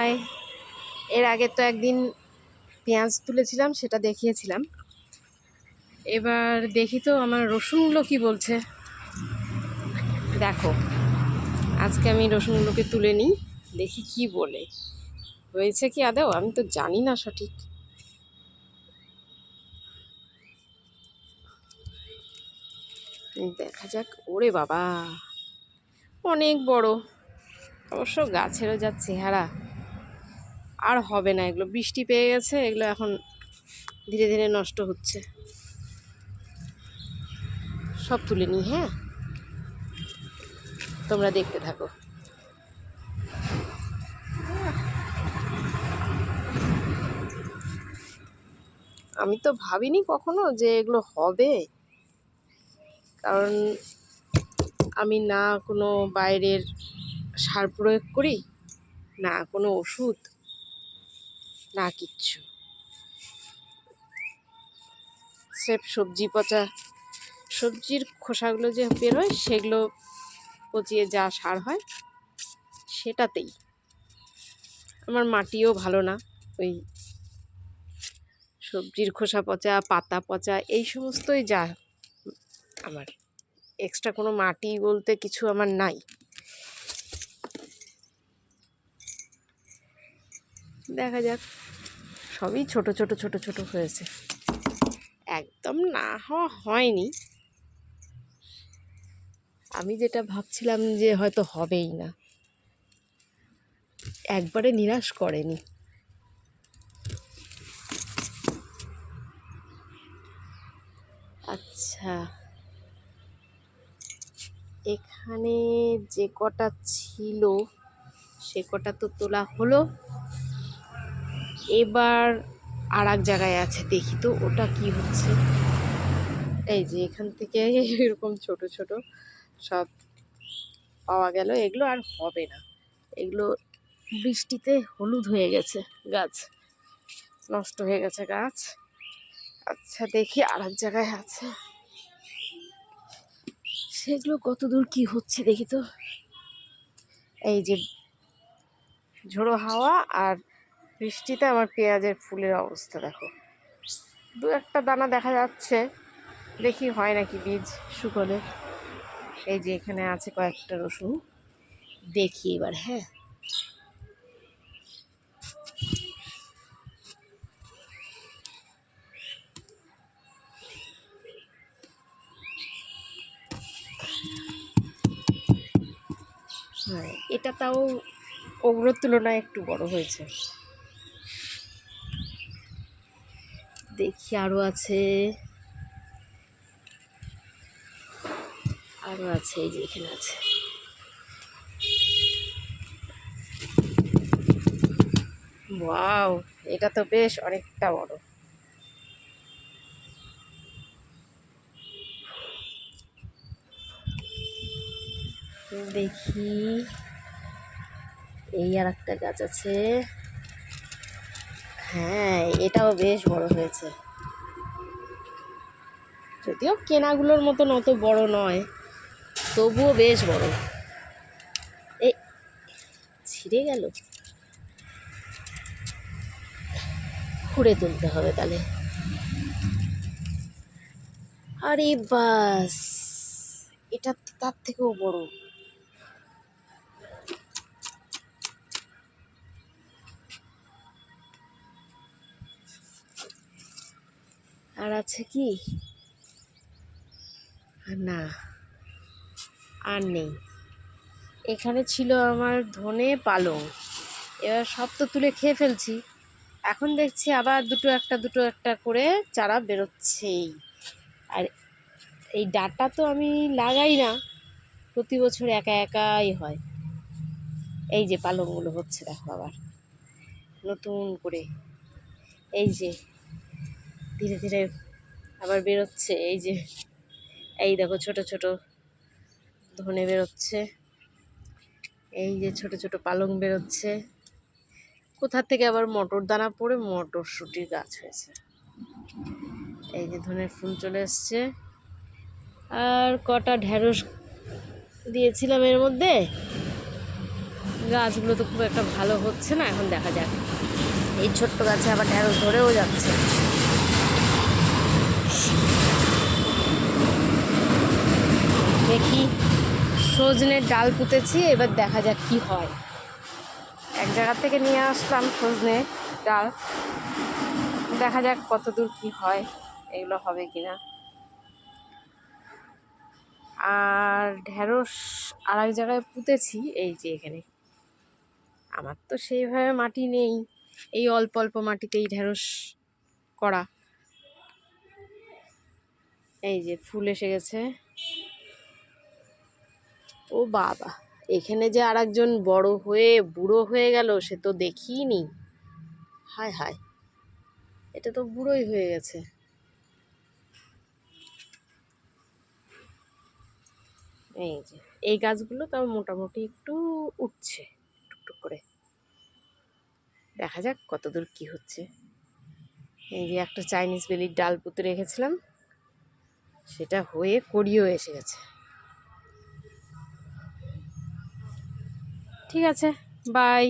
High. এর আগে তো একদিন পেঁয়াজ তুলেছিলাম, সেটা দেখিয়েছিলাম। এবার দেখি তো আমার রসুনগুলো কি বলছে। দেখো, আজকে আমি রসুনগুলোকে তুলে নিই, দেখি কি বলে। হয়েছে কি আদৌ আমি তো জানি না সঠিক। দেখা যাক। ওরে বাবা, অনেক বড়। অবশ্য গাছেরও যা চেহারা, আর হবে না এগুলো। বৃষ্টি পেয়ে গেছে, এগুলো এখন ধীরে ধীরে নষ্ট হচ্ছে। সব তুলে নিই, হ্যাঁ, তোমরা দেখতে থাকো। আমি তো ভাবিনি কখনো যে এগুলো হবে, কারণ আমি না কোনো বাইরের সার প্রয়োগ করি, না কোনো ওষুধ, না কিচ্ছু। স্রেফ সবজি পচা, সবজির খোসাগুলো যে বেরোয় সেগুলো পচিয়ে যা সার হয় সেটাতেই। আমার মাটিও ভালো না, ওই সবজির খোসা পচা, পাতা পচা, এই সমস্তই যা আমার। এক্সট্রা কোনো মাটি বলতে কিছু আমার নাই। দেখা যাক। সবই ছোট ছোট ছোট ছোট হয়েছে, একদম না হওয়া হয়নি। আমি যেটা ভাবছিলাম যে হয়তো হবেই না, একবারে নিরাশ করেনি। আচ্ছা, এখানে যে কটা ছিল সে কটা তো তোলা হলো। এবার আর এক জায়গায় আছে, দেখি তো ওটা কি হচ্ছে। এই যে এখান থেকে এরকম ছোট ছোট সব পাওয়া গেল। এগুলো আর হবে না, এগুলো বৃষ্টিতে হলুদ হয়ে গেছে, গাছ নষ্ট হয়ে গেছে গাছ। আচ্ছা দেখি আর এক জায়গায় আছে, সেগুলো কত দূর কি হচ্ছে দেখি তো। এই যে ঝোড়ো হাওয়া আর বৃষ্টিতে আমার পেঁয়াজের ফুলের অবস্থা দেখো। দু একটা দানা দেখা যাচ্ছে, দেখি হয় নাকি বীজ শুকোলে। এই যে এখানে আছে কয়েকটা রসুন, দেখি এবার। হ্যাঁ, হ্যাঁ, এটা তাও ওগুলোর তুলনায় একটু বড় হয়েছে। দেখি আরও আছে, আরও আছে, এই যে এখানে আছে। ওয়াও, এটা তো বেশ অনেকটা বড়। দেখি, এই আর একটা গাছ আছে। হ্যাঁ, এটাও বেশ বড় হয়েছে, যদিও কেনাগুলোর মতন অত বড় নয়, তবুও বেশ বড়। এই ছিঁড়ে গেল, খুঁড়ে তুলতে হবে তাহলে। আরে বাস, এটা তার থেকেও বড়। আর আছে কি? না, আর নেই। এখানে ছিল আমার ধনে পালং, এবার সব তো তুলে খেয়ে ফেলছি। এখন দেখছি আবার দুটো একটা করে চারা বেরোচ্ছেই। আর এই ডাঁটা তো আমি লাগাই না, প্রতি বছর একা একাই হয়। এই যে পালংগুলো হচ্ছে দেখো আবার নতুন করে, এই যে ধীরে ধীরে আবার বেরোচ্ছে। এই যে, এই দেখো ছোট ছোট ধনে বেরোচ্ছে, এই যে ছোট ছোট পালং বেরোচ্ছে। কোথা থেকে আবার মটর দানা পড়ে মটরশুঁটির গাছ হয়েছে। এই যে ধনের ফুল চলে এসছে। আর কটা ঢেঁড়স দিয়েছিলাম এর মধ্যে, গাছগুলো তো খুব একটা ভালো হচ্ছে না, এখন দেখা যাক। এই ছোট্ট গাছে আবার ঢেঁড়স ধরেও যাচ্ছে। দেখি, সজনের ডাল পুঁতেছি, এবার দেখা যাক কি হয়। এক জায়গা থেকে নিয়ে আসলাম সজনে ডাল, দেখা যাক কতদূর কি হয়, এগুলো হবে কিনা। আর ঢেঁড়স আর এক জায়গায় পুঁতেছি, এই যে এখানে। আমার তো সেইভাবে মাটি নেই, এই অল্প অল্প মাটিতেই ঢেঁড়স করা। এই যে ফুল এসে গেছে। ও বাবা, এখানে যে আর একজন বড় হয়ে বুড়ো হয়ে গেল, সে তো দেখিনি। হায় হায়, এটা তো বুড়োই হয়ে গেছে। এই যে এই গাছগুলো তাও মোটামুটি একটু উঠছে টুকটুক করে, দেখা যাক কতদূর কি হচ্ছে। এই যে একটা চাইনিজ বেলির ডাল পুঁতে রেখেছিলাম, সেটা হয়ে কড়িও এসে গেছে। ঠিক আছে, বাই।